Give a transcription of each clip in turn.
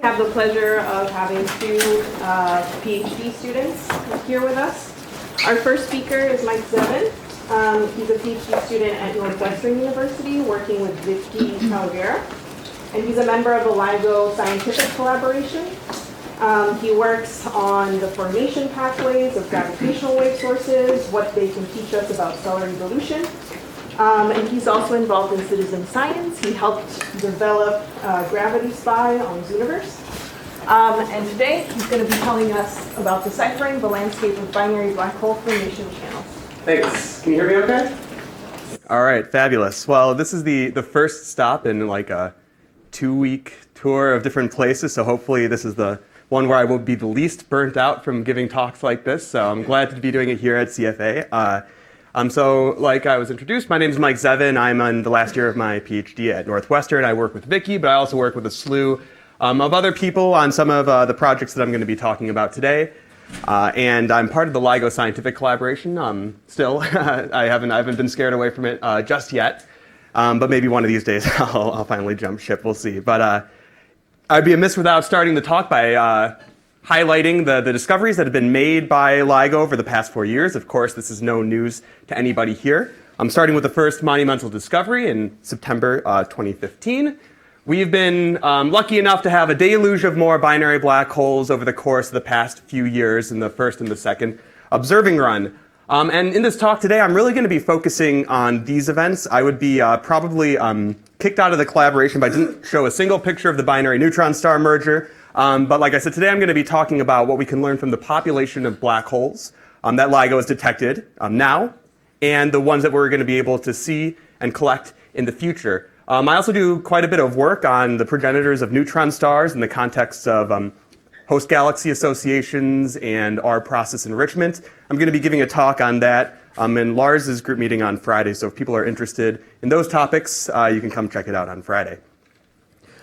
I have the pleasure of having two PhD students here with us. Our first speaker is Mike Zevin. He's a PhD student at Northwestern University working with Vicky Calvera. And he's a member of the LIGO scientific collaboration. He works on the formation pathways of gravitational wave sources, what they can teach us about stellar evolution. And he's also involved in citizen science. He helped develop Gravity Spy on Zooniverse. And today he's going to be telling us about deciphering the landscape of binary black hole formation channels. Thanks. Can you hear me okay? All right, fabulous. Well, this is the first stop in like a 2-week tour of different places, so hopefully this is the one where I will be the least burnt out from giving talks like this, so I'm glad to be doing it here at CFA. So like I was introduced, my name is Mike Zevin. I'm in the last year of my PhD at Northwestern. I work with Vicky, but I also work with a slew of other people on some of the projects that I'm going to be talking about today. And I'm part of the LIGO scientific collaboration. Still, I haven't been scared away from it just yet. But maybe one of these days I'll finally jump ship. We'll see. But I'd be amiss without starting the talk by highlighting the discoveries that have been made by LIGO over the past 4 years. Of course, this is no news to anybody here. I'm starting with the first monumental discovery in September 2015. We've been lucky enough to have a deluge of more binary black holes over the course of the past few years in the first and the second observing run. And in this talk today, I'm really going to be focusing on these events. I would be probably kicked out of the collaboration if I didn't show a single picture of the binary neutron star merger. But like I said, today I'm going to be talking about what we can learn from the population of black holes that LIGO has detected now, and the ones that we're going to be able to see and collect in the future. I also do quite a bit of work on the progenitors of neutron stars in the context of host galaxy associations and our process enrichment. I'm going to be giving a talk on that in Lars's group meeting on Friday, so if people are interested in those topics, you can come check it out on Friday.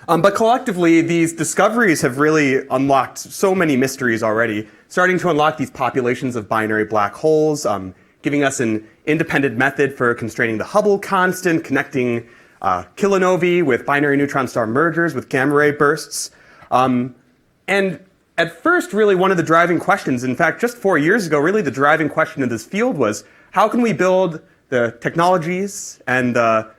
But collectively, these discoveries have really unlocked so many mysteries already, starting to unlock these populations of binary black holes, giving us an independent method for constraining the Hubble constant, connecting kilonovae with binary neutron star mergers with gamma ray bursts. And at first, really one of the driving questions, in fact, just 4 years ago, really the driving question in this field was, how can we build the technologies and the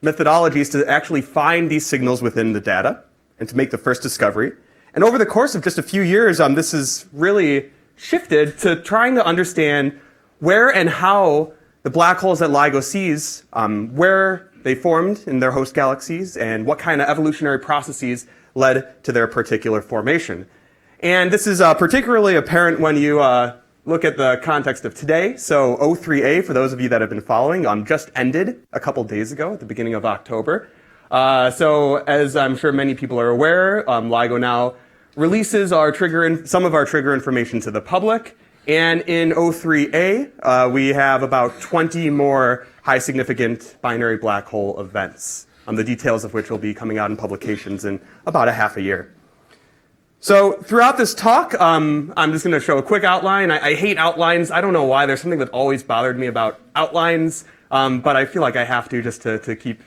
methodologies to actually find these signals within the data and to make the first discovery? And over the course of just a few years, this has really shifted to trying to understand where and how the black holes that LIGO sees, where they formed in their host galaxies and what kind of evolutionary processes led to their particular formation. And this is particularly apparent when you look at the context of today. So O3A, for those of you that have been following, just ended a couple days ago at the beginning of October. So as I'm sure many people are aware, LIGO now releases some of our trigger information to the public. And in O3A, we have about 20 more high significant binary black hole events, the details of which will be coming out in publications in about a half a year. So throughout this talk, I'm just going to show a quick outline. I hate outlines. I don't know why. There's something that always bothered me about outlines, but I feel like I have to just to keep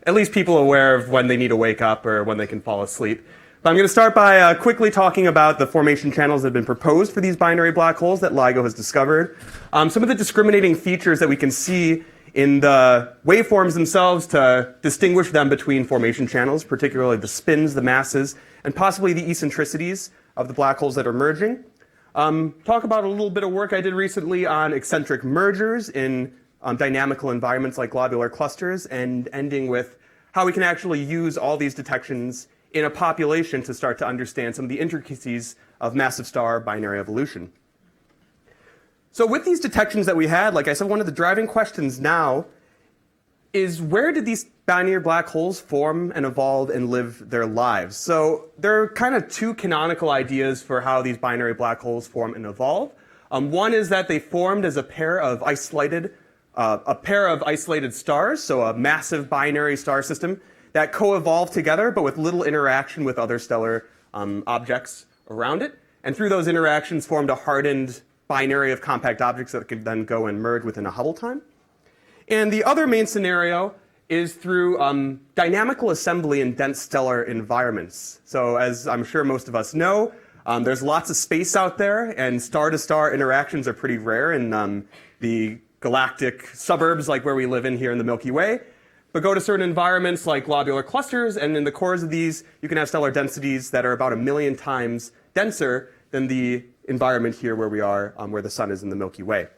at least people aware of when they need to wake up or when they can fall asleep. But I'm going to start by quickly talking about the formation channels that have been proposed for these binary black holes that LIGO has discovered. Some of the discriminating features that we can see in the waveforms themselves to distinguish them between formation channels, particularly the spins, the masses, and possibly the eccentricities of the black holes that are merging. Talk about a little bit of work I did recently on eccentric mergers in dynamical environments like globular clusters, and ending with how we can actually use all these detections in a population to start to understand some of the intricacies of massive star binary evolution. So with these detections that we had, like I said, one of the driving questions now is, where did these binary black holes form and evolve and live their lives? So there are kind of two canonical ideas for how these binary black holes form and evolve. One is that they formed as a pair of isolated stars, so a massive binary star system that co-evolved together, but with little interaction with other stellar objects around it. And through those interactions formed a hardened binary of compact objects that could then go and merge within a Hubble time. And the other main scenario is through dynamical assembly in dense stellar environments. So as I'm sure most of us know, there's lots of space out there, and star-to-star interactions are pretty rare in the galactic suburbs like where we live in here in the Milky Way. But go to certain environments like globular clusters, and in the cores of these, you can have stellar densities that are about 1 million times denser than the environment here where we are, where the sun is in the Milky Way.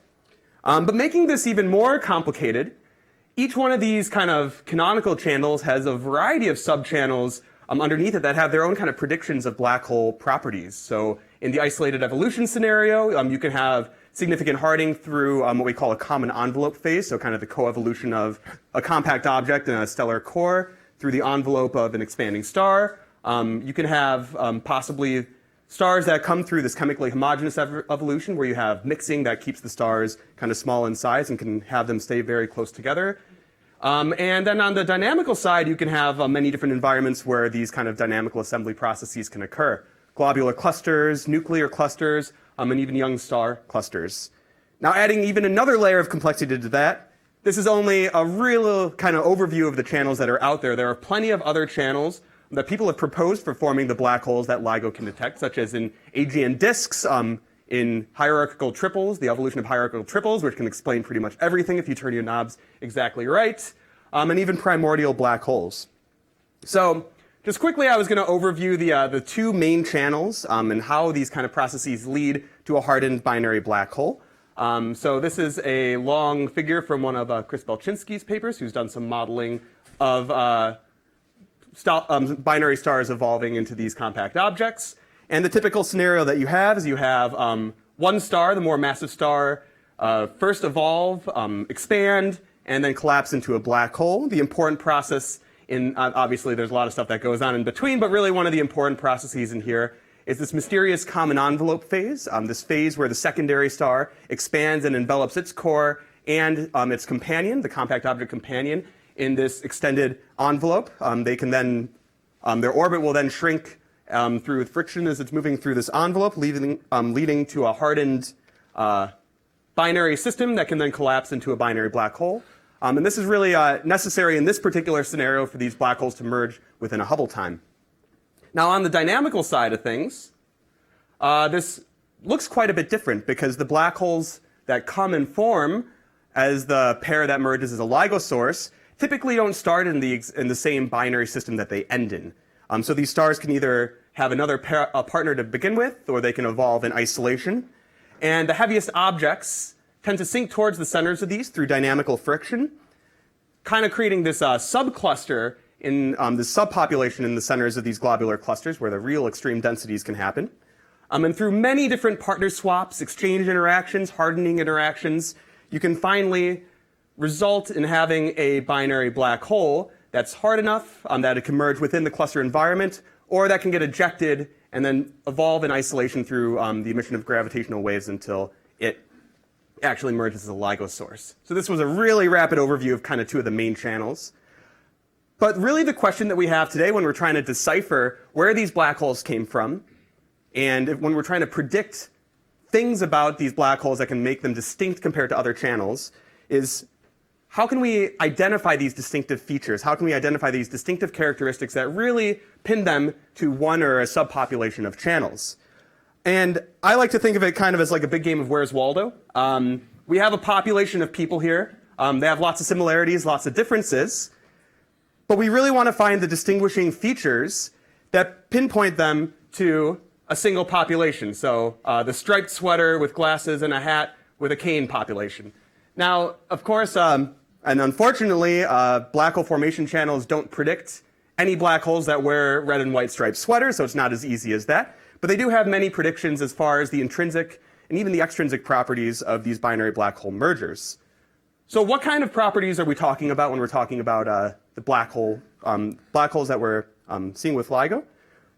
But making this even more complicated, each one of these kind of canonical channels has a variety of subchannels underneath it that have their own kind of predictions of black hole properties. So in the isolated evolution scenario, you can have significant hardening through what we call a common envelope phase, so kind of the coevolution of a compact object in a stellar core through the envelope of an expanding star. You can have possibly stars that come through this chemically homogeneous evolution where you have mixing that keeps the stars kind of small in size and can have them stay very close together. And then on the dynamical side, you can have many different environments where these kind of dynamical assembly processes can occur. Globular clusters, nuclear clusters, and even young star clusters. Now adding even another layer of complexity to that, this is only a real kind of overview of the channels that are out there. There are plenty of other channels that people have proposed for forming the black holes that LIGO can detect, such as in AGN disks, in hierarchical triples, the evolution of hierarchical triples, which can explain pretty much everything if you turn your knobs exactly right, and even primordial black holes. So just quickly, I was going to overview the two main channels and how these kind of processes lead to a hardened binary black hole. So this is a long figure from one of Chris Belchinski's papers, who's done some modeling of binary stars evolving into these compact objects. And the typical scenario that you have is you have one star, the more massive star, first evolve, expand, and then collapse into a black hole. The important process in, obviously there's a lot of stuff that goes on in between, but really one of the important processes in here is this mysterious common envelope phase, this phase where the secondary star expands and envelops its core and its companion, the compact object companion, in this extended envelope. They can then, their orbit will then shrink through friction as it's moving through this envelope, leading to a hardened binary system that can then collapse into a binary black hole. And this is really necessary in this particular scenario for these black holes to merge within a Hubble time. Now on the dynamical side of things, this looks quite a bit different because the black holes that come and form as the pair that merges as a LIGO source typically don't start in the same binary system that they end in. So these stars can either have another partner to begin with, or they can evolve in isolation. And the heaviest objects tend to sink towards the centers of these through dynamical friction, kind of creating this subcluster in this subpopulation in the centers of these globular clusters where the real extreme densities can happen. And through many different partner swaps, exchange interactions, hardening interactions, you can finally result in having a binary black hole that's hard enough that it can merge within the cluster environment, or that can get ejected and then evolve in isolation through the emission of gravitational waves until it actually merges as a LIGO source. So this was a really rapid overview of kind of two of the main channels. But really the question that we have today when we're trying to decipher where these black holes came from, and when we're trying to predict things about these black holes that can make them distinct compared to other channels, is how can we identify these distinctive features? How can we identify these distinctive characteristics that really pin them to one or a subpopulation of channels? And I like to think of it kind of as like a big game of Where's Waldo. We have a population of people here. They have lots of similarities, lots of differences. But we really want to find the distinguishing features that pinpoint them to a single population. So the striped sweater with glasses and a hat with a cane population. Now, of course, and unfortunately, black hole formation channels don't predict any black holes that wear red and white striped sweaters, so it's not as easy as that. But they do have many predictions as far as the intrinsic and even the extrinsic properties of these binary black hole mergers. So what kind of properties are we talking about when we're talking about the black holes that we're seeing with LIGO?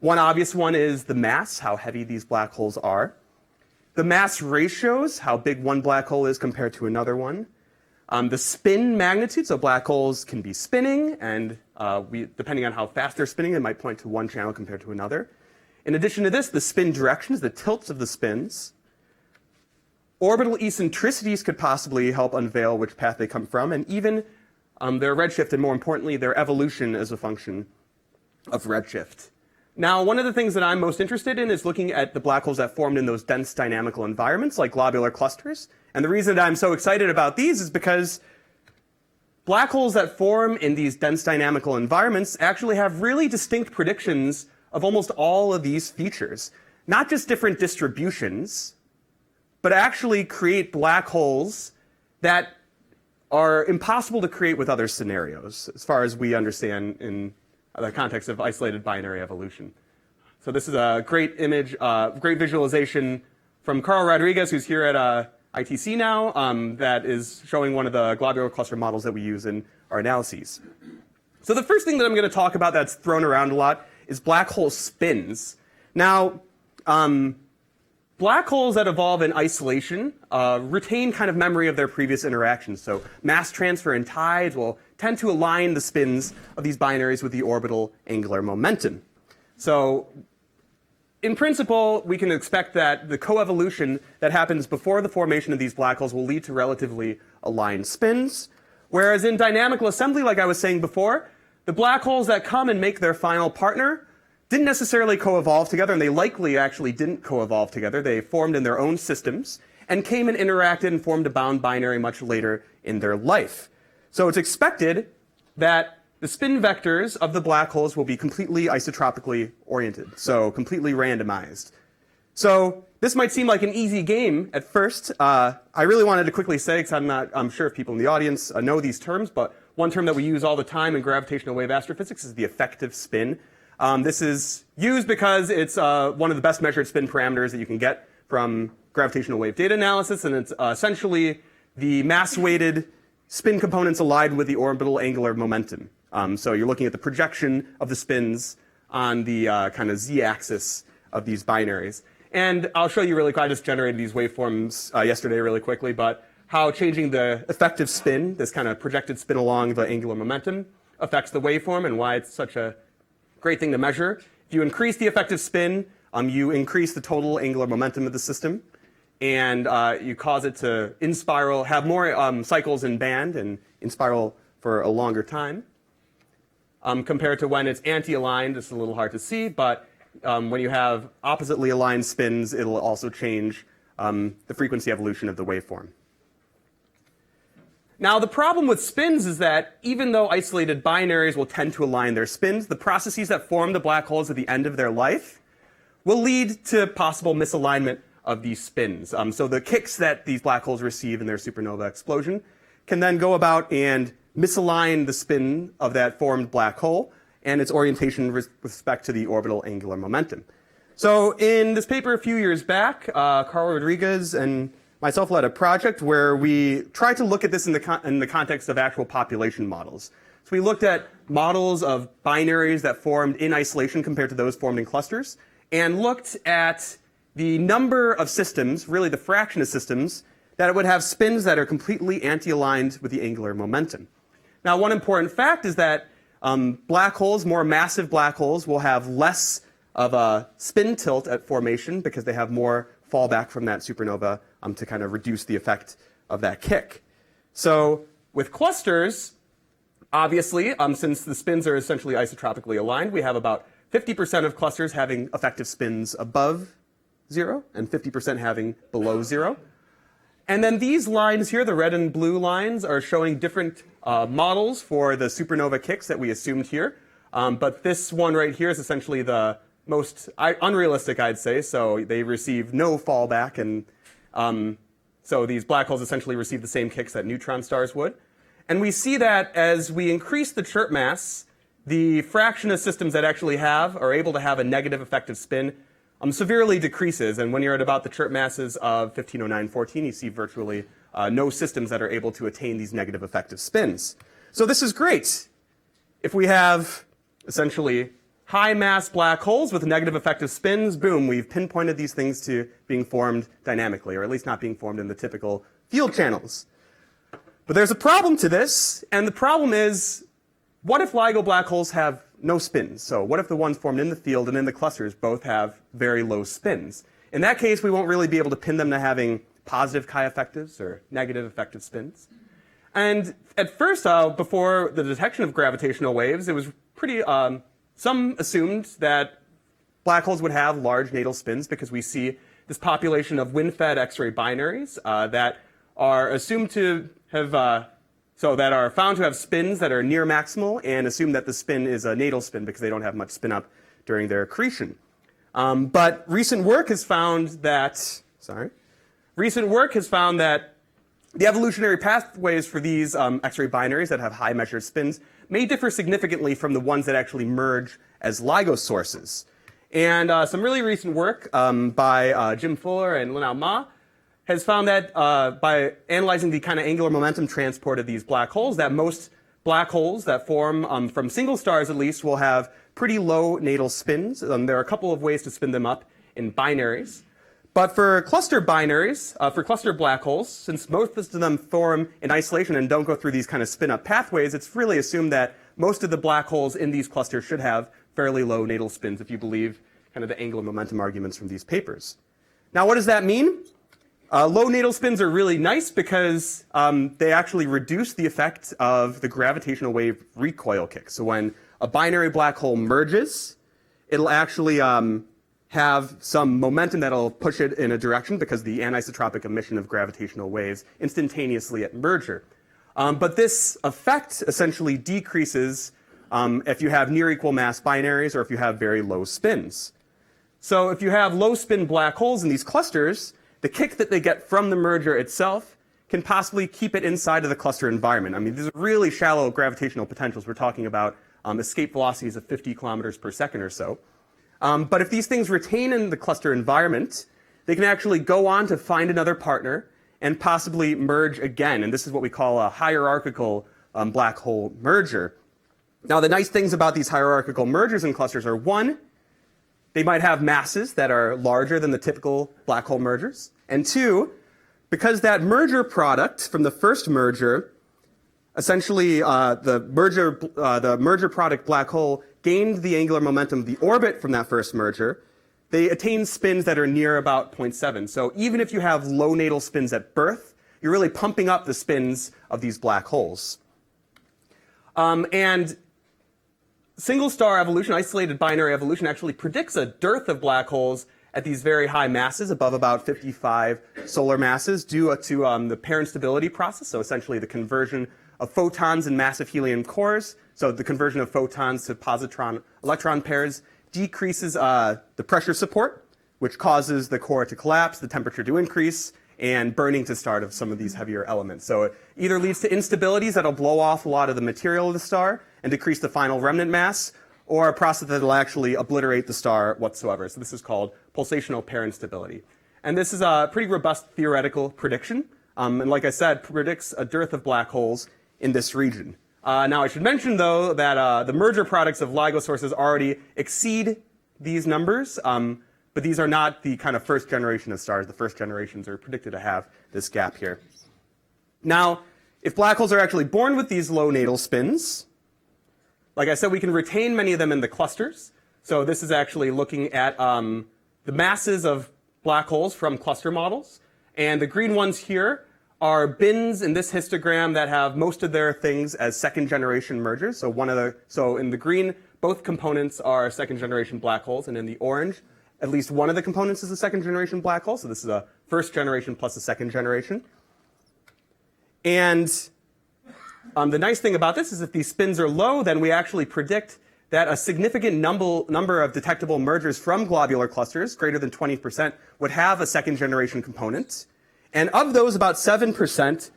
One obvious one is the mass, how heavy these black holes are. The mass ratios, how big one black hole is compared to another one. The spin magnitude, so black holes can be spinning, and depending on how fast they're spinning, it might point to one channel compared to another. In addition to this, the spin directions, the tilts of the spins. Orbital eccentricities could possibly help unveil which path they come from, and even their redshift, and more importantly, their evolution as a function of redshift. Now, one of the things that I'm most interested in is looking at the black holes that formed in those dense dynamical environments like globular clusters. And the reason that I'm so excited about these is because black holes that form in these dense dynamical environments actually have really distinct predictions of almost all of these features. Not just different distributions, but actually create black holes that are impossible to create with other scenarios, as far as we understand in the context of isolated binary evolution. So this is a great image, great visualization from Carl Rodriguez, who's here at ITC now, that is showing one of the globular cluster models that we use in our analyses. So the first thing that I'm going to talk about that's thrown around a lot is black hole spins. Now, black holes that evolve in isolation retain kind of memory of their previous interactions. So mass transfer and tides will tend to align the spins of these binaries with the orbital angular momentum. So in principle, we can expect that the coevolution that happens before the formation of these black holes will lead to relatively aligned spins. Whereas in dynamical assembly, like I was saying before, the black holes that come and make their final partner didn't necessarily co-evolve together, and they likely actually didn't co-evolve together. They formed in their own systems and came and interacted and formed a bound binary much later in their life. So it's expected that the spin vectors of the black holes will be completely isotropically oriented, so completely randomized. So this might seem like an easy game at first. I really wanted to quickly say, because I'm sure if people in the audience know these terms, but one term that we use all the time in gravitational wave astrophysics is the effective spin. This is used because it's one of the best measured spin parameters that you can get from gravitational wave data analysis, and it's essentially the mass-weighted spin components aligned with the orbital angular momentum. So you're looking at the projection of the spins on the kind of z-axis of these binaries. And I'll show you really quick. I just generated these waveforms yesterday really quickly, but how changing the effective spin, this kind of projected spin along the angular momentum, affects the waveform and why it's such a great thing to measure. If you increase the effective spin, you increase the total angular momentum of the system, and you cause it to in-spiral, have more cycles in band and in-spiral for a longer time. Compared to when it's anti-aligned, it's a little hard to see, but when you have oppositely aligned spins, it'll also change the frequency evolution of the waveform. Now, the problem with spins is that even though isolated binaries will tend to align their spins, the processes that form the black holes at the end of their life will lead to possible misalignment of these spins. So the kicks that these black holes receive in their supernova explosion can then go about and misalign the spin of that formed black hole and its orientation with respect to the orbital angular momentum. So in this paper a few years back, Carl Rodriguez and myself led a project where we tried to look at this in the context of actual population models. So we looked at models of binaries that formed in isolation compared to those formed in clusters, and looked at the number of systems, really the fraction of systems, that would have spins that are completely anti-aligned with the angular momentum. Now, one important fact is that black holes, more massive black holes, will have less of a spin tilt at formation because they have more fallback from that supernova to kind of reduce the effect of that kick. So with clusters, obviously, since the spins are essentially isotropically aligned, we have about 50% of clusters having effective spins above 0 and 50% having below 0. And then these lines here, the red and blue lines, are showing different models for the supernova kicks that we assumed here. But this one right here is essentially the most unrealistic, I'd say. So they receive no fallback, and so these black holes essentially receive the same kicks that neutron stars would. And we see that as we increase the chirp mass, the fraction of systems that actually are able to have a negative effective spin severely decreases. And when you're at about the chirp masses of 150914, you see virtually no systems that are able to attain these negative effective spins. So this is great. If we have essentially high mass black holes with negative effective spins, boom, we've pinpointed these things to being formed dynamically, or at least not being formed in the typical field channels. But there's a problem to this, and the problem is, what if LIGO black holes have no spins? So what if the ones formed in the field and in the clusters both have very low spins? In that case, we won't really be able to pin them to having positive chi-effectives or negative effective spins. And at first, before the detection of gravitational waves, it was pretty, some assumed that black holes would have large natal spins because we see this population of wind-fed X-ray binaries that are assumed to have, that are found to have spins that are near maximal and assume that the spin is a natal spin because they don't have much spin up during their accretion. But recent work has found that, the evolutionary pathways for these X-ray binaries that have high measured spins may differ significantly from the ones that actually merge as LIGO sources. And some really recent work by Jim Fuller and Linao Ma has found that by analyzing the kind of angular momentum transport of these black holes, that most black holes that form from single stars at least will have pretty low natal spins. There are a couple of ways to spin them up in binaries. But for cluster binaries, for cluster black holes, since most of them form in isolation and don't go through these kind of spin-up pathways, it's really assumed that most of the black holes in these clusters should have fairly low natal spins if you believe kind of the angular momentum arguments from these papers. Now, what does that mean? Low natal spins are really nice because they actually reduce the effect of the gravitational wave recoil kick. So when a binary black hole merges, it'll actually have some momentum that'll push it in a direction because the anisotropic emission of gravitational waves instantaneously at merger. But this effect essentially decreases if you have near equal mass binaries or if you have very low spins. So if you have low spin black holes in these clusters, the kick that they get from the merger itself can possibly keep it inside of the cluster environment. I mean, these are really shallow gravitational potentials. We're talking about escape velocities of 50 kilometers per second or so. But if these things retain in the cluster environment, they can actually go on to find another partner and possibly merge again. And this is what we call a hierarchical black hole merger. Now, the nice things about these hierarchical mergers in clusters are, one, they might have masses that are larger than the typical black hole mergers. And two, because that merger product from the first merger, essentially the merger product black hole gained the angular momentum of the orbit from that first merger, they attain spins that are near about 0.7. So even if you have low natal spins at birth, you're really pumping up the spins of these black holes. And single star evolution, isolated binary evolution, actually predicts a dearth of black holes at these very high masses, above about 55 solar masses, due to the pair instability process, so essentially the conversion of photons in massive helium cores. So the conversion of photons to positron-electron pairs decreases the pressure support, which causes the core to collapse, the temperature to increase, and burning to start of some of these heavier elements. So it either leads to instabilities that'll blow off a lot of the material of the star and decrease the final remnant mass, or a process that will actually obliterate the star whatsoever. So this is called pulsational pair instability. And this is a pretty robust theoretical prediction. And like I said, predicts a dearth of black holes in this region. Now, I should mention, though, that the merger products of LIGO sources already exceed these numbers, but these are not the kind of first generation of stars. The first generations are predicted to have this gap here. Now, if black holes are actually born with these low natal spins, like I said, we can retain many of them in the clusters. So this is actually looking at the masses of black holes from cluster models. And the green ones here are bins in this histogram that have most of their things as second generation mergers. So in the green, both components are second generation black holes, and in the orange, at least one of the components is a second generation black hole. So this is a first generation plus a second generation. And the nice thing about this is if these spins are low, then we actually predict that a significant number of detectable mergers from globular clusters, greater than 20%, would have a second generation component. And of those, about 7%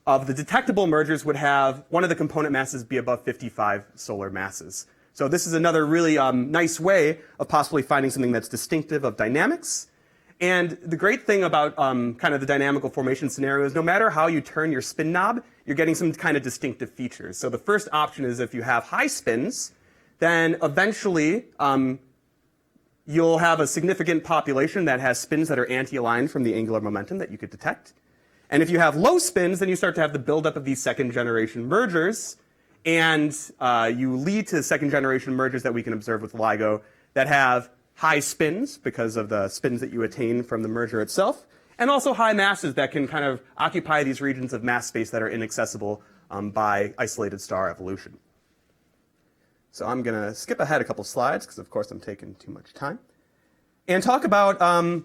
of the detectable mergers would have one of the component masses be above 55 solar masses. So this is another really nice way of possibly finding something that's distinctive of dynamics. And the great thing about kind of the dynamical formation scenario is no matter how you turn your spin knob, you're getting some kind of distinctive features. So the first option is if you have high spins, then eventually you'll have a significant population that has spins that are anti-aligned from the angular momentum that you could detect. And if you have low spins, then you start to have the buildup of these second generation mergers, and you lead to second generation mergers that we can observe with LIGO that have high spins because of the spins that you attain from the merger itself, and also high masses that can kind of occupy these regions of mass space that are inaccessible by isolated star evolution. So I'm going to skip ahead a couple slides because, of course, I'm taking too much time, and talk about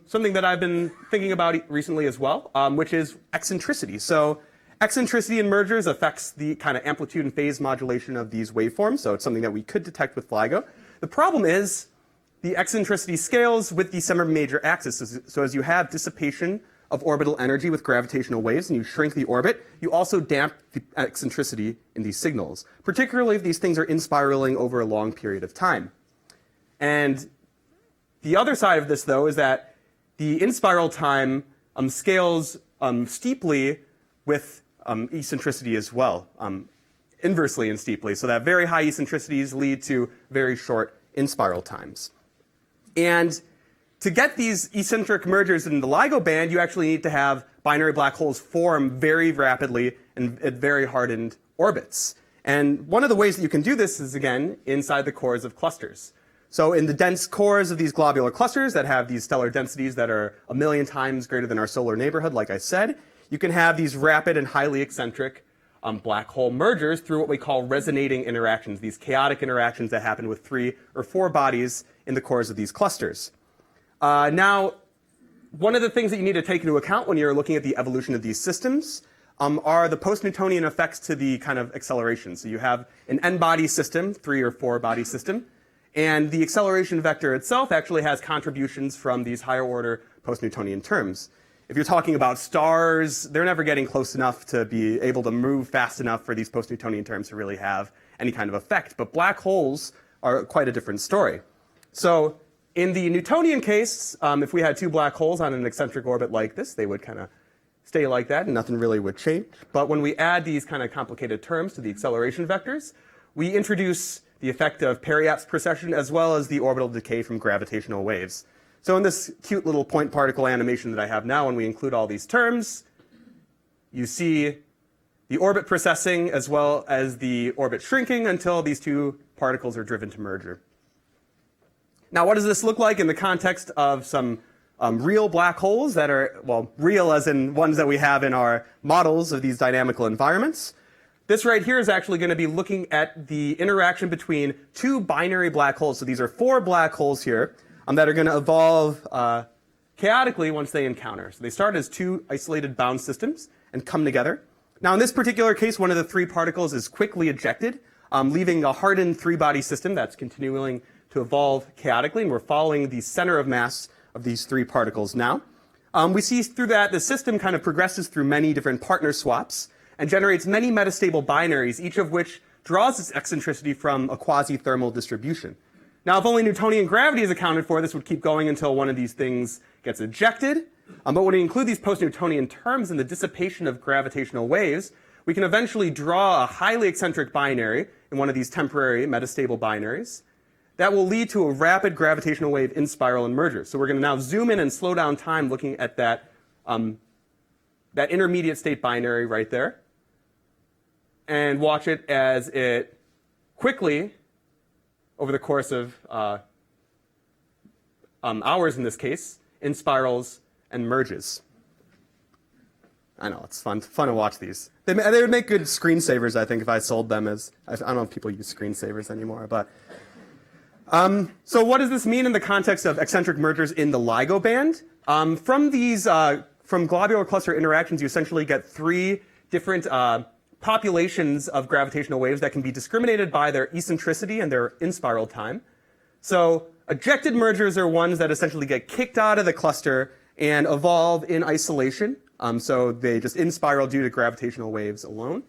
something that I've been thinking about recently as well, which is eccentricity. So eccentricity in mergers affects the kind of amplitude and phase modulation of these waveforms, so it's something that we could detect with LIGO. The problem is the eccentricity scales with the semi-major axis. So as you have dissipation of orbital energy with gravitational waves and you shrink the orbit, you also damp the eccentricity in these signals, particularly if these things are inspiraling over a long period of time. And the other side of this, though, is that the inspiral time scales steeply with eccentricity as well, inversely and steeply, so that very high eccentricities lead to very short inspiral times. And to get these eccentric mergers in the LIGO band, you actually need to have binary black holes form very rapidly and at very hardened orbits. And one of the ways that you can do this is, again, inside the cores of clusters. So in the dense cores of these globular clusters that have these stellar densities that are 1 million times greater than our solar neighborhood, like I said, you can have these rapid and highly eccentric black hole mergers through what we call resonating interactions, these chaotic interactions that happen with 3 or 4 bodies in the cores of these clusters. Now, one of the things that you need to take into account when you're looking at the evolution of these systems are the post-Newtonian effects to the kind of acceleration. So you have an n-body system, 3 or 4 body system, and the acceleration vector itself actually has contributions from these higher order post-Newtonian terms. If you're talking about stars, they're never getting close enough to be able to move fast enough for these post-Newtonian terms to really have any kind of effect. But black holes are quite a different story. So in the Newtonian case, if we had 2 black holes on an eccentric orbit like this, they would kind of stay like that and nothing really would change. But when we add these kind of complicated terms to the acceleration vectors, we introduce the effect of periapse precession as well as the orbital decay from gravitational waves. So in this cute little point particle animation that I have now, when we include all these terms, you see the orbit precessing as well as the orbit shrinking until these 2 particles are driven to merger. Now, what does this look like in the context of some real black holes that are, well, real as in ones that we have in our models of these dynamical environments? This right here is actually going to be looking at the interaction between 2 binary black holes. So these are 4 black holes here that are going to evolve chaotically once they encounter. So they start as 2 isolated bound systems and come together. Now, in this particular case, one of the 3 particles is quickly ejected, leaving a hardened 3-body system that's continuing to evolve chaotically, and we're following the center of mass of these 3 particles now. We see through that the system kind of progresses through many different partner swaps and generates many metastable binaries, each of which draws its eccentricity from a quasi-thermal distribution. Now, if only Newtonian gravity is accounted for, this would keep going until one of these things gets ejected. But when we include these post-Newtonian terms in the dissipation of gravitational waves, we can eventually draw a highly eccentric binary in one of these temporary metastable binaries that will lead to a rapid gravitational wave in spiral and merger. So we're going to now zoom in and slow down time looking at that, that intermediate state binary right there and watch it as it quickly, over the course of hours in this case, in spirals and merges. I know, it's fun to watch these. They would make good screensavers, I think, if I sold them as, I don't know if people use screensavers anymore, but. So what does this mean in the context of eccentric mergers in the LIGO band? From these, from globular cluster interactions, you essentially get 3 different populations of gravitational waves that can be discriminated by their eccentricity and their in-spiral time. So ejected mergers are ones that essentially get kicked out of the cluster and evolve in isolation. So they just in-spiral due to gravitational waves alone.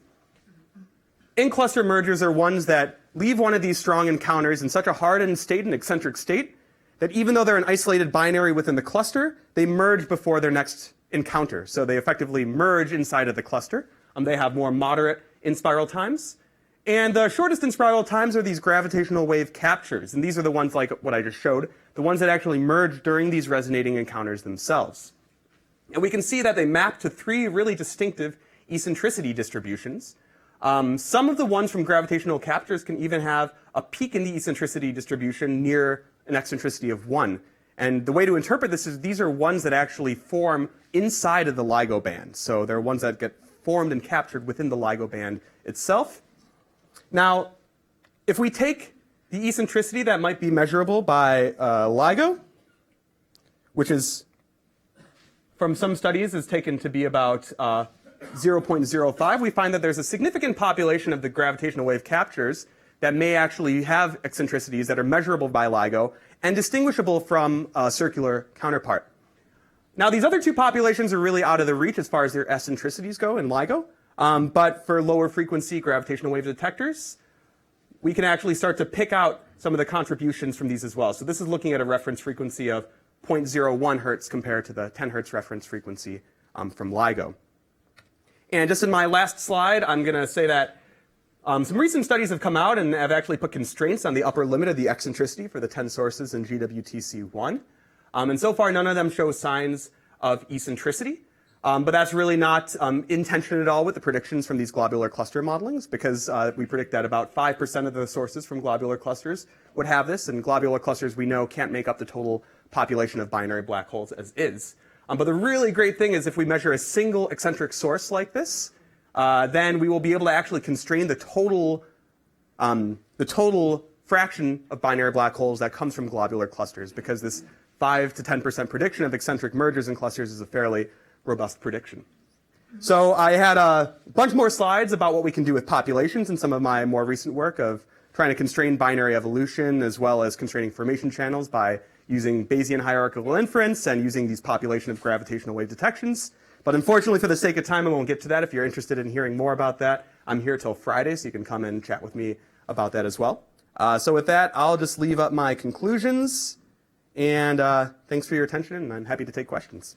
In-cluster mergers are ones that leave one of these strong encounters in such a hardened state, an eccentric state, that even though they're an isolated binary within the cluster, they merge before their next encounter. So they effectively merge inside of the cluster. They have more moderate in-spiral times. And the shortest in-spiral times are these gravitational wave captures. And these are the ones like what I just showed, the ones that actually merge during these resonating encounters themselves. And we can see that they map to 3 really distinctive eccentricity distributions. Some of the ones from gravitational captures can even have a peak in the eccentricity distribution near an eccentricity of 1. And the way to interpret this is these are ones that actually form inside of the LIGO band. So they're ones that get formed and captured within the LIGO band itself. Now, if we take the eccentricity that might be measurable by LIGO, which is, from some studies, is taken to be about 0.05, we find that there's a significant population of the gravitational wave captures that may actually have eccentricities that are measurable by LIGO and distinguishable from a circular counterpart. Now, these other two populations are really out of the reach as far as their eccentricities go in LIGO, but for lower frequency gravitational wave detectors, we can actually start to pick out some of the contributions from these as well. So this is looking at a reference frequency of 0.01 hertz compared to the 10 hertz reference frequency from LIGO. And just in my last slide, I'm going to say that some recent studies have come out and have actually put constraints on the upper limit of the eccentricity for the 10 sources in GWTC1. And so far, none of them show signs of eccentricity. But that's really not in tension at all with the predictions from these globular cluster modelings, because we predict that about 5% of the sources from globular clusters would have this, and globular clusters we know can't make up the total population of binary black holes as is. But the really great thing is if we measure a single eccentric source like this, then we will be able to actually constrain the total fraction of binary black holes that comes from globular clusters, because this 5 to 10% prediction of eccentric mergers and clusters is a fairly robust prediction. So I had a bunch more slides about what we can do with populations in some of my more recent work of trying to constrain binary evolution as well as constraining formation channels by using Bayesian hierarchical inference and using these population of gravitational wave detections. But unfortunately, for the sake of time, I won't get to that. If you're interested in hearing more about that, I'm here till Friday, so you can come and chat with me about that as well. So with that, I'll just leave up my conclusions. And thanks for your attention, and I'm happy to take questions.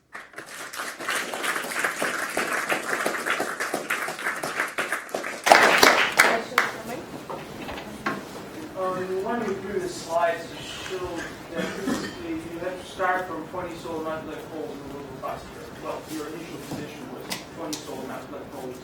In one of your previous slides, you showed that basically you have to start from 20 solar mass black holes in the local cluster. Well, your initial position was 20 solar mass black holes.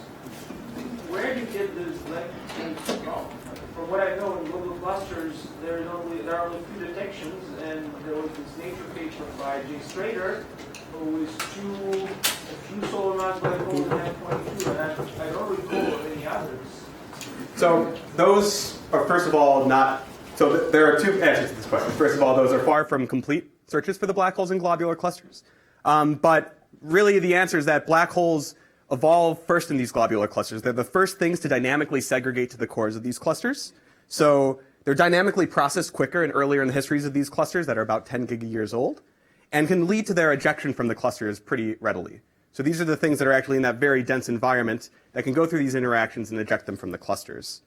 Where do you get these black holes from? From what I know, in global clusters, there are only a few detections, and there was this nature paper by J. Strader, who is a few solar mass black holes and F22, and I don't recall any others. So those are, first of all, not. So there are two answers to this question. First of all, those are far from complete searches for the black holes in globular clusters. But really, the answer is that black holes evolve first in these globular clusters. They're the first things to dynamically segregate to the cores of these clusters. So they're dynamically processed quicker and earlier in the histories of these clusters that are about 10 gigayears old, and can lead to their ejection from the clusters pretty readily. So these are the things that are actually in that very dense environment that can go through these interactions and eject them from the clusters.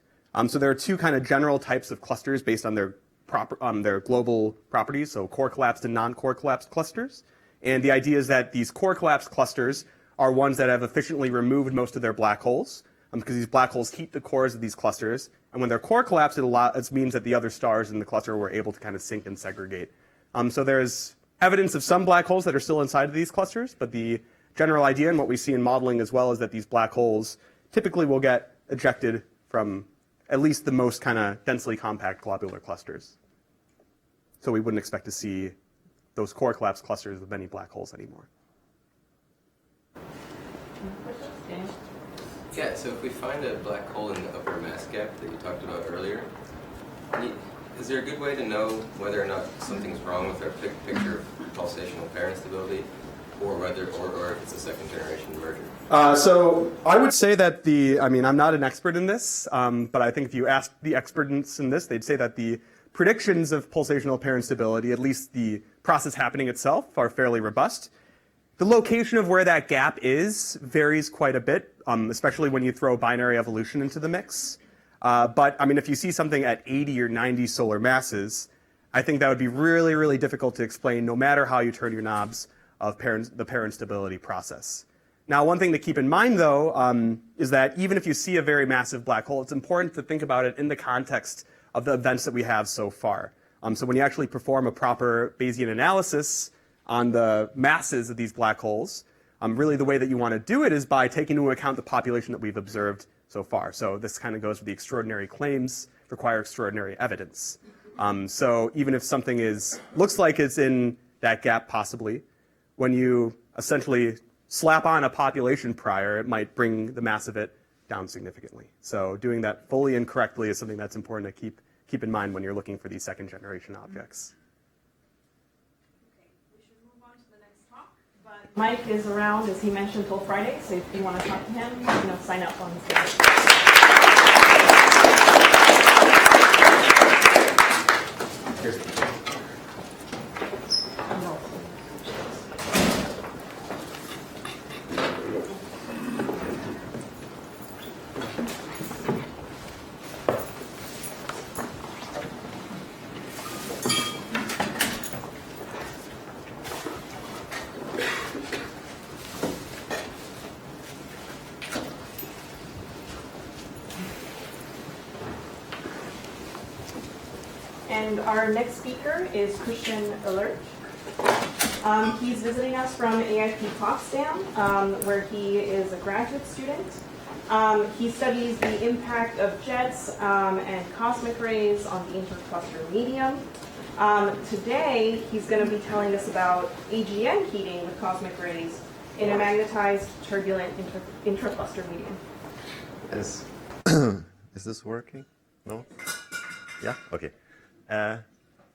So there are two kind of general types of clusters based on their global properties, so core collapsed and non-core collapsed clusters. And the idea is that these core collapsed clusters are ones that have efficiently removed most of their black holes, because these black holes heat the cores of these clusters. And when their core collapse, it means that the other stars in the cluster were able to kind of sink and segregate. So there's evidence of some black holes that are still inside of these clusters, but the general idea and what we see in modeling as well is that these black holes typically will get ejected from at least the most kind of densely compact globular clusters. So we wouldn't expect to see those core collapse clusters with many black holes anymore. Yeah, so if we find a black hole in the upper mass gap that you talked about earlier, is there a good way to know whether or not something's wrong with our picture of pulsational pair instability, or if it's a second generation merger? So I would say that I'm not an expert in this, but I think if you ask the experts in this, they'd say that the predictions of pulsational pair instability, at least the process happening itself, are fairly robust. The location of where that gap is varies quite a bit, especially when you throw binary evolution into the mix. But if you see something at 80 or 90 solar masses, I think that would be really, really difficult to explain no matter how you turn your knobs of the pair instability process. Now, one thing to keep in mind, though, is that even if you see a very massive black hole, it's important to think about it in the context of the events that we have so far. So when you actually perform a proper Bayesian analysis on the masses of these black holes, really the way that you want to do it is by taking into account the population that we've observed so far. So this kind of goes with the extraordinary claims require extraordinary evidence. So even if something looks like it's in that gap possibly. When you essentially slap on a population prior, it might bring the mass of it down significantly. So doing that fully and correctly is something that's important to keep in mind when you're looking for these second generation objects. Okay, we should move on to the next talk. But Mike is around, as he mentioned, till Friday, so if you want to talk to him, sign up on his page. And our next speaker is Kristian Ehlert. He's visiting us from AIP Potsdam, where he is a graduate student. He studies the impact of jets and cosmic rays on the intercluster medium. Today, he's going to be telling us about AGN heating with cosmic rays in a magnetized, turbulent intracluster medium. Is this working? No? Yeah? Okay.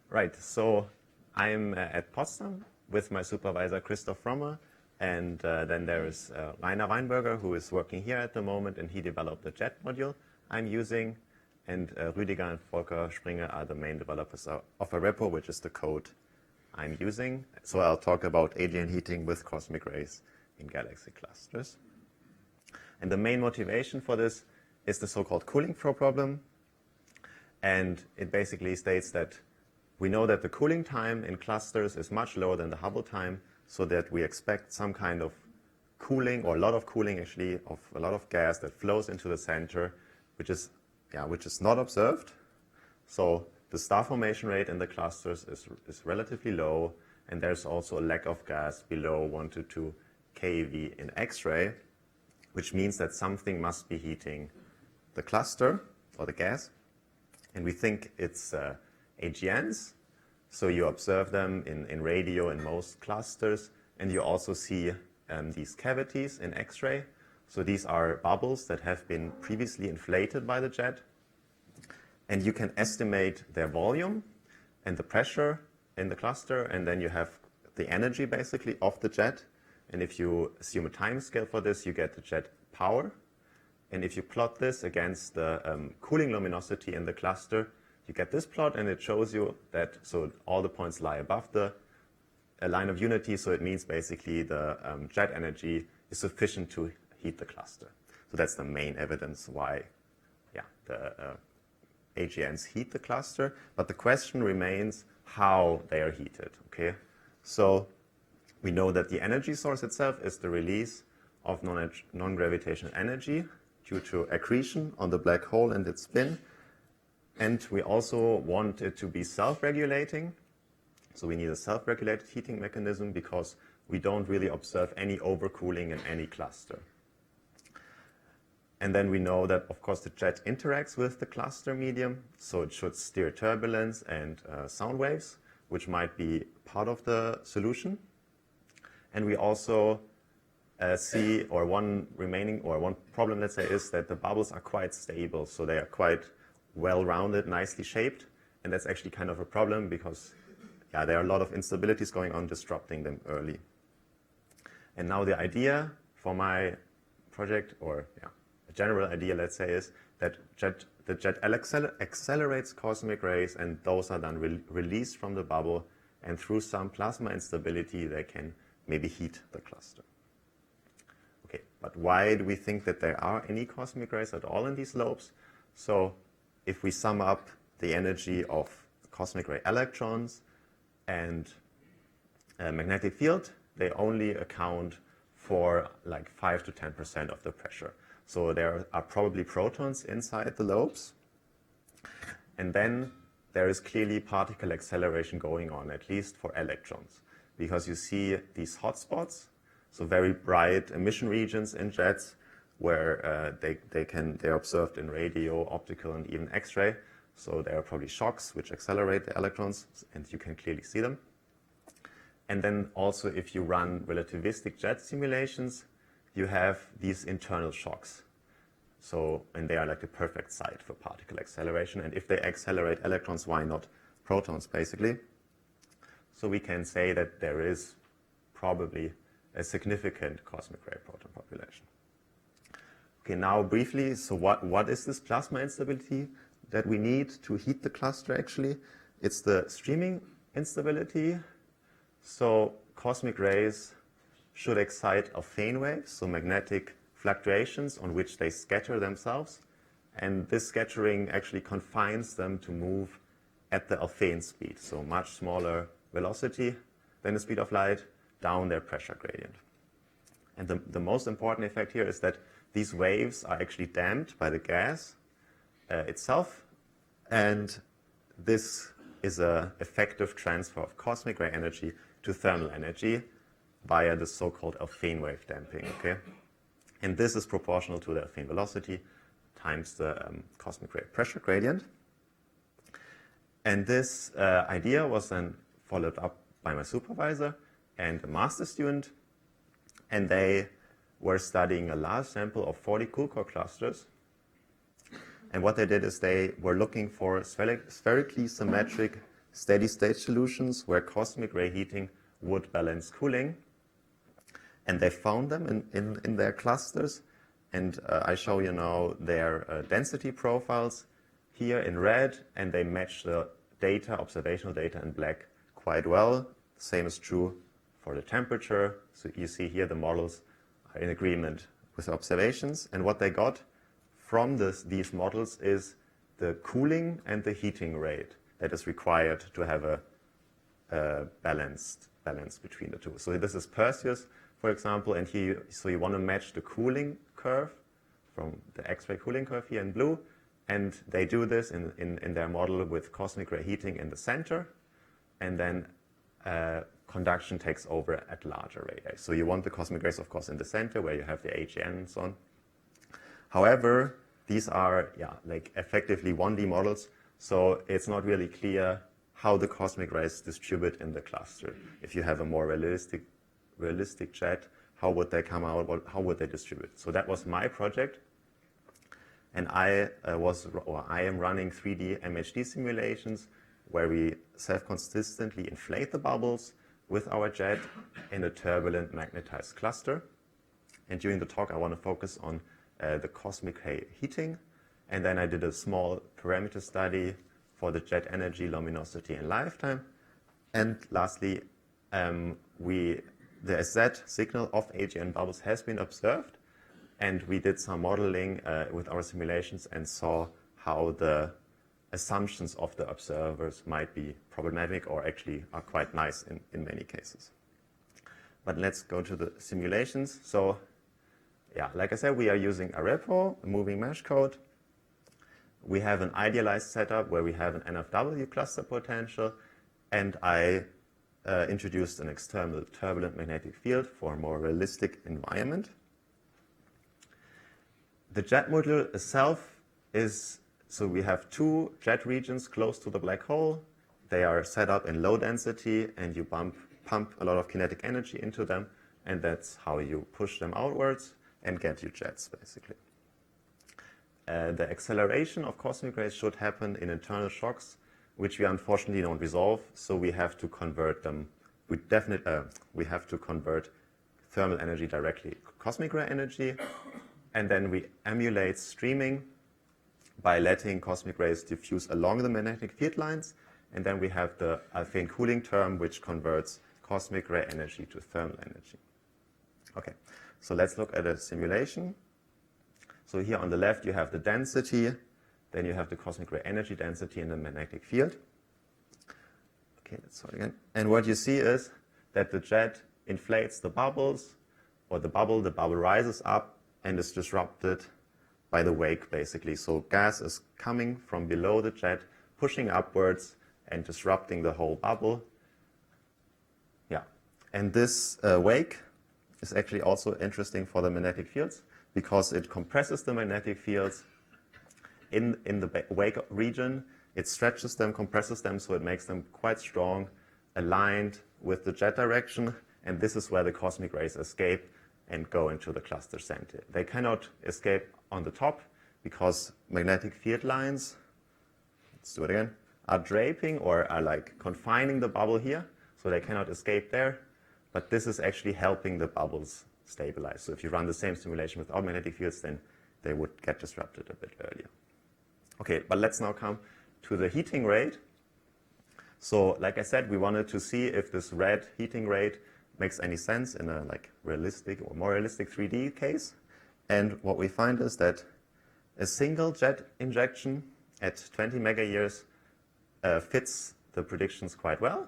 Right, so I'm at Potsdam with my supervisor Christoph Frommer, and then there is Rainer Weinberger, who is working here at the moment, and he developed the jet module I'm using, and Rüdiger and Volker Springer are the main developers of a repo, which is the code I'm using. So I'll talk about AGN heating with cosmic rays in galaxy clusters. And the main motivation for this is the so-called cooling flow problem. And it basically states that we know that the cooling time in clusters is much lower than the Hubble time, so that we expect some kind of cooling, or a lot of cooling actually, of a lot of gas that flows into the center, which is not observed. So the star formation rate in the clusters is relatively low, and there's also a lack of gas below 1 to 2 keV in X-ray, which means that something must be heating the cluster, or the gas. And we think it's AGNs. So you observe them in radio in most clusters, and you also see these cavities in X-ray. So these are bubbles that have been previously inflated by the jet. And you can estimate their volume and the pressure in the cluster, and then you have the energy basically of the jet. And if you assume a time scale for this, you get the jet power. And if you plot this against the cooling luminosity in the cluster, you get this plot, and it shows you that all the points lie above the line of unity. So it means basically the jet energy is sufficient to heat the cluster. So that's the main evidence why, the AGNs heat the cluster. But the question remains how they are heated. Okay, so we know that the energy source itself is the release of non-gravitational energy due to accretion on the black hole and its spin. And we also want it to be self-regulating. So we need a self-regulated heating mechanism because we don't really observe any overcooling in any cluster. And then we know that, of course, the jet interacts with the cluster medium. So it should steer turbulence and sound waves, which might be part of the solution. And we also see, or one problem, let's say, is that the bubbles are quite stable. So they are quite well-rounded, nicely shaped. And that's actually kind of a problem because there are a lot of instabilities going on, disrupting them early. And now the idea for my project, or a general idea, let's say, is that the jet accelerates cosmic rays, and those are then released from the bubble. And through some plasma instability, they can maybe heat the cluster. Okay, but why do we think that there are any cosmic rays at all in these lobes? So if we sum up the energy of cosmic ray electrons and a magnetic field, they only account for like 5 to 10% of the pressure. So there are probably protons inside the lobes. And then there is clearly particle acceleration going on, at least for electrons, because you see these hotspots, so very bright emission regions in jets where they're observed in radio, optical, and even X-ray. So there are probably shocks which accelerate the electrons, and you can clearly see them. And then also if you run relativistic jet simulations, you have these internal shocks. So, and they are like the perfect site for particle acceleration. And if they accelerate electrons, why not protons, basically? So we can say that there is probably a significant cosmic ray proton population. Okay, now briefly, so what is this plasma instability that we need to heat the cluster actually? It's the streaming instability. So cosmic rays should excite Alfvén waves, so magnetic fluctuations on which they scatter themselves. And this scattering actually confines them to move at the Alfvén speed, so much smaller velocity than the speed of light, down their pressure gradient. And the most important effect here is that these waves are actually damped by the gas itself, and this is an effective transfer of cosmic ray energy to thermal energy via the so-called Alfvén wave damping, okay? And this is proportional to the Alfvén velocity times the cosmic ray pressure gradient. And this idea was then followed up by my supervisor and a master student, and they were studying a large sample of 40 cool core clusters. And what they did is they were looking for spherically symmetric steady-state solutions where cosmic ray heating would balance cooling. And they found them in their clusters. And I show you now their density profiles here in red, and they match the data, observational data in black quite well. The same is true for the temperature. So you see here the models are in agreement with observations. And what they got from these models is the cooling and the heating rate that is required to have a balance between the two. So this is Perseus, for example, and here, so you want to match the cooling curve from the X-ray cooling curve here in blue, and they do this in their model with cosmic ray heating in the center, and then conduction takes over at larger radii. So you want the cosmic rays, of course, in the center where you have the HEA and so on. However, these are like effectively 1D models, so it's not really clear how the cosmic rays distribute in the cluster. If you have a more realistic jet, how would they come out? How would they distribute? So that was my project, and I am running 3D MHD simulations where we self-consistently inflate the bubbles with our jet in a turbulent magnetized cluster. And during the talk, I want to focus on the cosmic ray heating, and then I did a small parameter study for the jet energy, luminosity, and lifetime. And lastly, the Z signal of AGN bubbles has been observed, and we did some modeling with our simulations and saw how the assumptions of the observers might be problematic or actually are quite nice in many cases. But let's go to the simulations. So like I said, we are using a repo, a moving mesh code. We have an idealized setup where we have an NFW cluster potential, and I introduced an external turbulent magnetic field for a more realistic environment. The jet module itself is, so we have two jet regions close to the black hole. They are set up in low density, and you pump a lot of kinetic energy into them, and that's how you push them outwards and get your jets, basically. The acceleration of cosmic rays should happen in internal shocks, which we unfortunately don't resolve, so we have to convert them. We have to convert thermal energy directly to cosmic ray energy, and then we emulate streaming by letting cosmic rays diffuse along the magnetic field lines, and then we have the Alfvén cooling term, which converts cosmic ray energy to thermal energy. Okay, so let's look at a simulation. So here on the left, you have the density, then you have the cosmic ray energy density in the magnetic field. Okay, let's start again. And what you see is that the jet inflates the bubbles, or the bubble rises up and is disrupted by the wake, basically. So gas is coming from below the jet, pushing upwards and disrupting the whole bubble. And this wake is actually also interesting for the magnetic fields, because it compresses the magnetic fields in the wake region. It stretches them, compresses them, so it makes them quite strong aligned with the jet direction, and this is where the cosmic rays escape and go into the cluster center. They cannot escape on the top because magnetic field lines, let's do it again, are draping or are like confining the bubble here, so they cannot escape there, but this is actually helping the bubbles stabilize. So if you run the same simulation without magnetic fields, then they would get disrupted a bit earlier. Okay, but let's now come to the heating rate. So like I said, we wanted to see if this red heating rate makes any sense in a like realistic or more realistic 3D case. And what we find is that a single jet injection at 20 megayears fits the predictions quite well.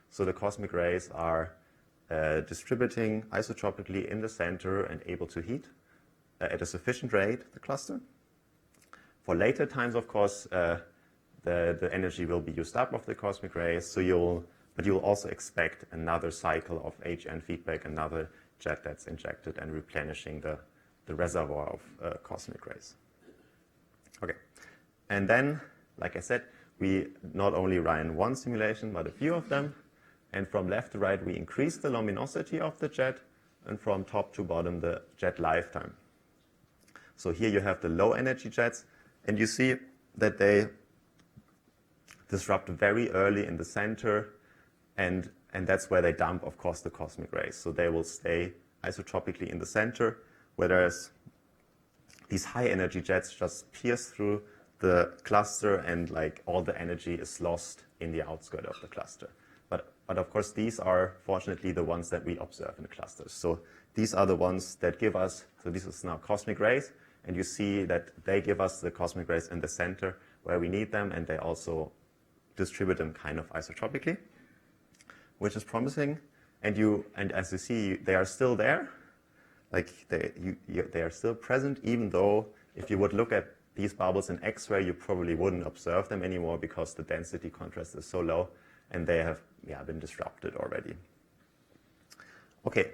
So the cosmic rays are distributing isotropically in the center and able to heat at a sufficient rate the cluster. For later times, of course, the energy will be used up of the cosmic rays, so you'll also expect another cycle of HN feedback, another jet that's injected and replenishing the reservoir of cosmic rays. Okay, and then, like I said, we not only ran one simulation, but a few of them, and from left to right, we increase the luminosity of the jet, and from top to bottom, the jet lifetime. So here you have the low energy jets, and you see that they disrupt very early in the center, and that's where they dump, of course, the cosmic rays. So they will stay isotropically in the center, whereas these high energy jets just pierce through the cluster and like all the energy is lost in the outskirt of the cluster. But of course, these are fortunately the ones that we observe in the clusters. So these are the ones that give us, so this is now cosmic rays, and you see that they give us the cosmic rays in the center where we need them, and they also distribute them kind of isotropically, which is promising. And as you see, they are still there, like they are still present, even though if you would look at these bubbles in X-ray, you probably wouldn't observe them anymore because the density contrast is so low, and they have been disrupted already. Okay,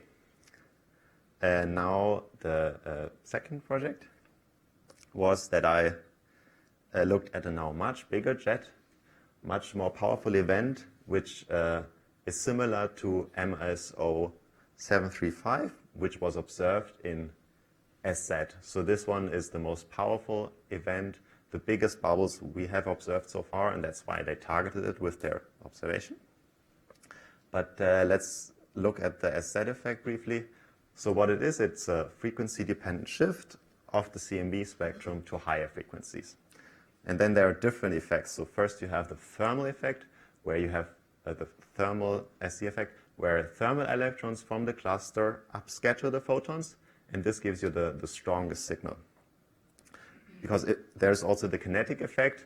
now the second project was that I looked at a now much bigger jet, much more powerful event, which is similar to MSO 735, which was observed in SZ. So this one is the most powerful event, the biggest bubbles we have observed so far, and that's why they targeted it with their observation. But let's look at the SZ effect briefly. So what it is, it's a frequency-dependent shift of the CMB spectrum to higher frequencies. And then there are different effects. So first you have the thermal effect, where you have the thermal SC effect, where thermal electrons from the cluster upscatter the photons, and this gives you the strongest signal. Because there's also the kinetic effect,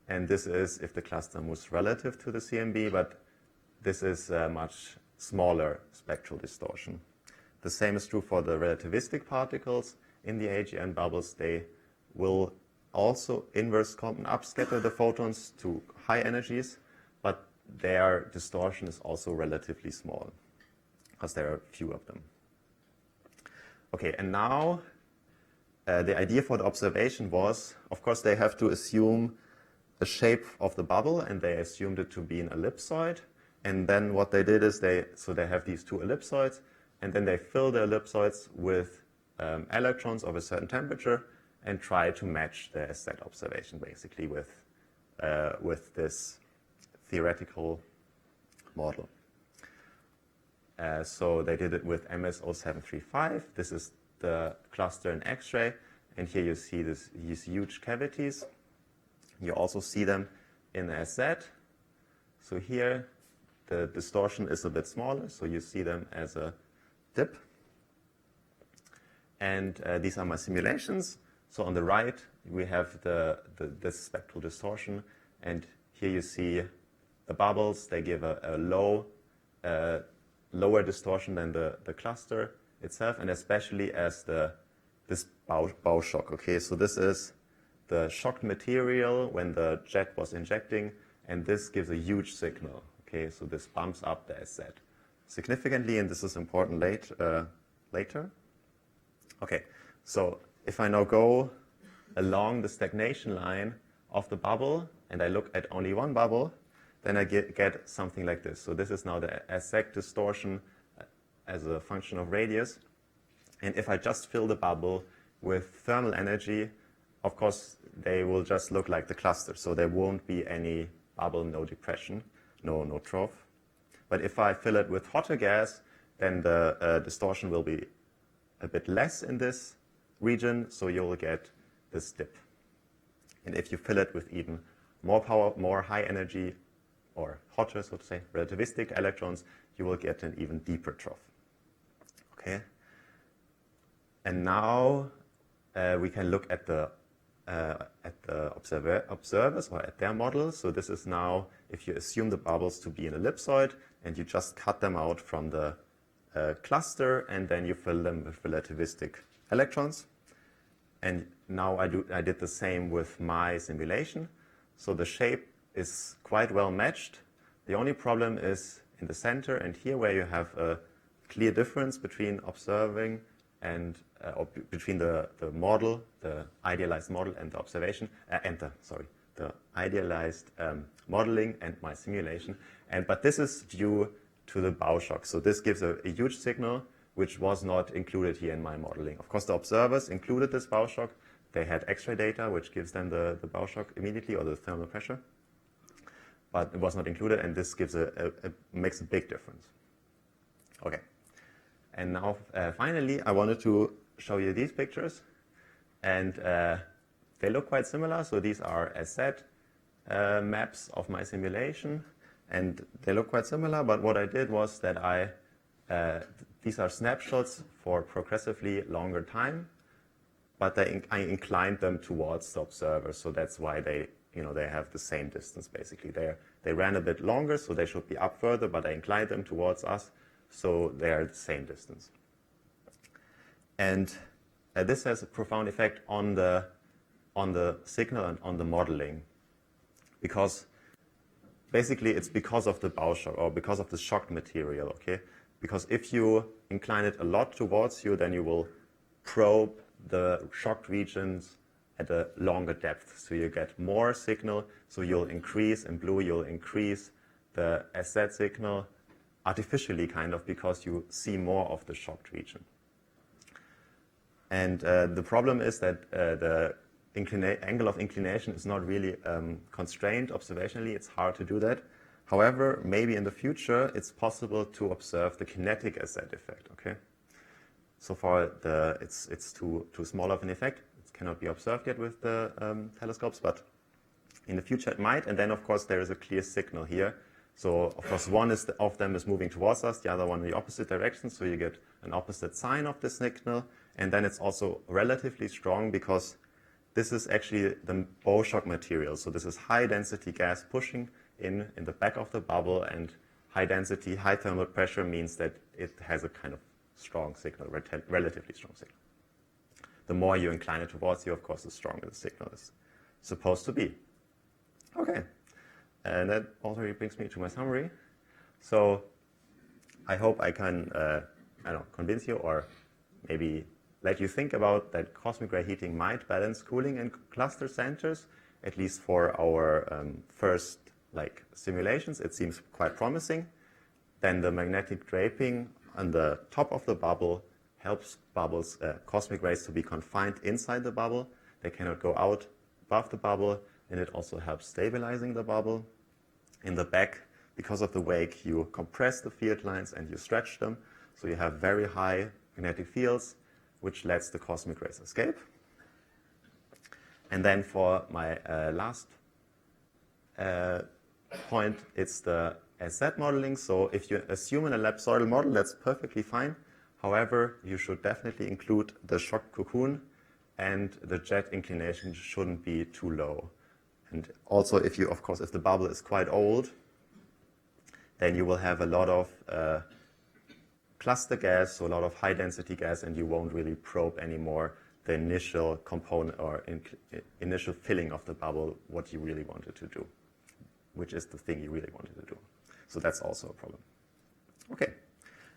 and this is if the cluster moves relative to the CMB, but this is a much smaller spectral distortion. The same is true for the relativistic particles in the AGN bubbles. They will also inverse Compton upscatter the photons to high energies, but their distortion is also relatively small because there are few of them. Okay, and now the idea for the observation was, of course, they have to assume the shape of the bubble, and they assumed it to be an ellipsoid. And then what they did is they have these two ellipsoids, and then they fill the ellipsoids with electrons of a certain temperature and try to match the SZ observation basically with this theoretical model. So they did it with MS0735. This is the cluster in X-ray, and here you see these huge cavities. You also see them in SZ. So here the distortion is a bit smaller, so you see them as a dip. And these are my simulations. So on the right, we have the spectral distortion, and here you see the bubbles. They give a lower distortion than the cluster itself, and especially as this bow shock. Okay, so this is the shocked material when the jet was injecting, and this gives a huge signal. Okay, so this bumps up the SZ significantly, and this is important later. Okay, so if I now go along the stagnation line of the bubble and I look at only one bubble, then I get something like this. So this is now the sec distortion as a function of radius. And if I just fill the bubble with thermal energy, of course, they will just look like the cluster. So there won't be any bubble, no depression, no trough. But if I fill it with hotter gas, then the distortion will be a bit less in this region, so you'll get this dip. And if you fill it with even more power, more high energy, or hotter, so to say, relativistic electrons, you will get an even deeper trough. Okay? And now we can look at the observers or at their models. So this is now, if you assume the bubbles to be an ellipsoid, and you just cut them out from the cluster, and then you fill them with relativistic electrons. And now I did the same with my simulation. So the shape is quite well matched. The only problem is in the center and here, where you have a clear difference between observing and between the model, the idealized model, and the observation, the idealized modeling and my simulation. But this is due to the bow shock. So this gives a huge signal, which was not included here in my modeling. Of course, the observers included this bow shock. They had X-ray data, which gives them the bow shock immediately, or the thermal pressure. But it was not included, and this gives makes a big difference. Okay. And now, finally, I wanted to show you these pictures. And they look quite similar. So these are asset maps of my simulation. And they look quite similar, but what I did was that these are snapshots for progressively longer time, but I inclined them towards the observer. So that's why they have the same distance, basically. They ran a bit longer, so they should be up further, but I inclined them towards us, so they are the same distance. And this has a profound effect on the signal and on the modeling, because basically it's because of the bow shock, or because of the shocked material, okay? Because if you incline it a lot towards you, then you will probe the shocked regions at a longer depth. So you get more signal, so you'll increase, in blue you'll increase the SZ signal artificially, kind of, because you see more of the shocked region. And the problem is that the angle of inclination is not really constrained observationally. It's hard to do that. However, maybe in the future, it's possible to observe the kinetic SZ effect, okay? So far, it's too small of an effect. It cannot be observed yet with the telescopes, but in the future it might. And then, of course, there is a clear signal here. So, of course, one of them is moving towards us, the other one in the opposite direction. So you get an opposite sign of the signal. And then it's also relatively strong because this is actually the bow shock material. So this is high density gas pushing in the back of the bubble, and high density, high thermal pressure means that it has a kind of strong signal, relatively strong signal. The more you incline it towards you, of course, the stronger the signal is supposed to be. Okay, and that already brings me to my summary. So I hope I can, convince you, or maybe let you think about that cosmic ray heating might balance cooling in cluster centers, at least for our first simulations. It seems quite promising. Then the magnetic draping on the top of the bubble helps bubbles, cosmic rays, to be confined inside the bubble. They cannot go out above the bubble, and it also helps stabilizing the bubble. In the back, because of the wake, you compress the field lines and you stretch them, so you have very high magnetic fields, which lets the cosmic rays escape. And then for my last point, it's the SZ modeling. So if you assume an ellipsoidal model, that's perfectly fine. However, you should definitely include the shock cocoon, and the jet inclination shouldn't be too low. And also, if the bubble is quite old, then you will have a lot of cluster gas, so a lot of high density gas, and you won't really probe anymore the initial component or initial filling of the bubble, what you really wanted to do, which is the thing you really wanted to do. So that's also a problem. Okay,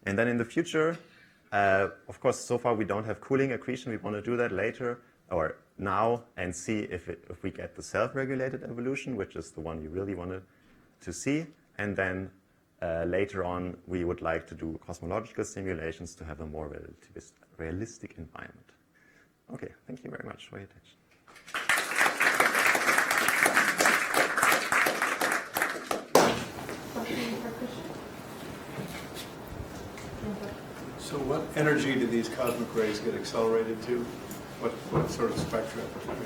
and then in the future, of course, so far we don't have cooling accretion. We want to do that later or now and see if we get the self-regulated evolution, which is the one you really want to to see. And then later on, we would like to do cosmological simulations to have a more realistic environment. Okay, thank you very much for your attention. So what energy do these cosmic rays get accelerated to? What sort of spectrum are we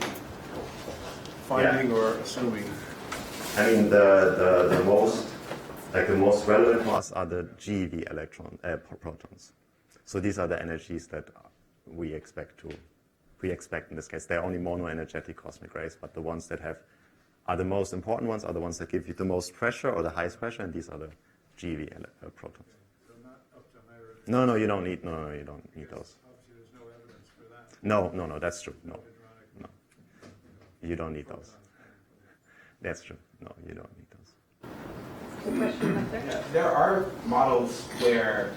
finding or assuming? I mean, the most relevant to us are the GeV protons. So these are the energies that we expect in this case. They're only monoenergetic cosmic rays, but the ones that are the most important ones are the ones that give you the most pressure or the highest pressure, and these are the GeV protons. So not up to higher energy? No, you don't need those. Obviously, there's no evidence for that. No, that's true. No, you don't need those. That's true. No, you don't need those. Yeah, there are models where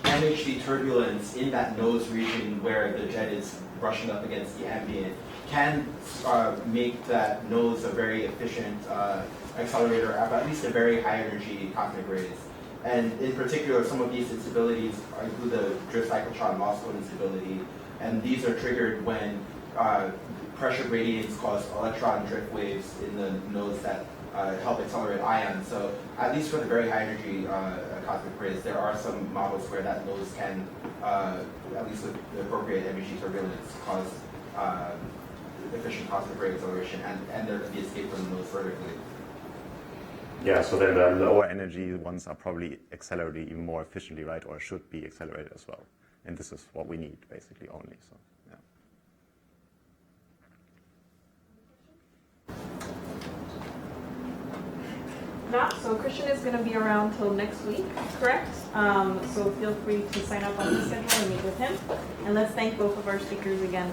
MHD turbulence in that nose region where the jet is brushing up against the ambient can make that nose a very efficient accelerator of at least a very high energy cosmic rays. And in particular, some of these instabilities include the drift cyclotron Mossel instability, and these are triggered when pressure gradients cause electron drift waves in the nose that help accelerate ions. So at least for the very high energy cosmic rays, there are some models where that nose can, at least with the appropriate MHD turbulence, cause efficient cosmic ray acceleration, and there can be escape from the nose vertically. Yeah, so then the lower energy ones are probably accelerated even more efficiently, right? Or should be accelerated as well. And this is what we need basically only. So yeah. Not. So Kristian is going to be around till next week, correct? So feel free to sign up on his schedule and meet with him. And let's thank both of our speakers again.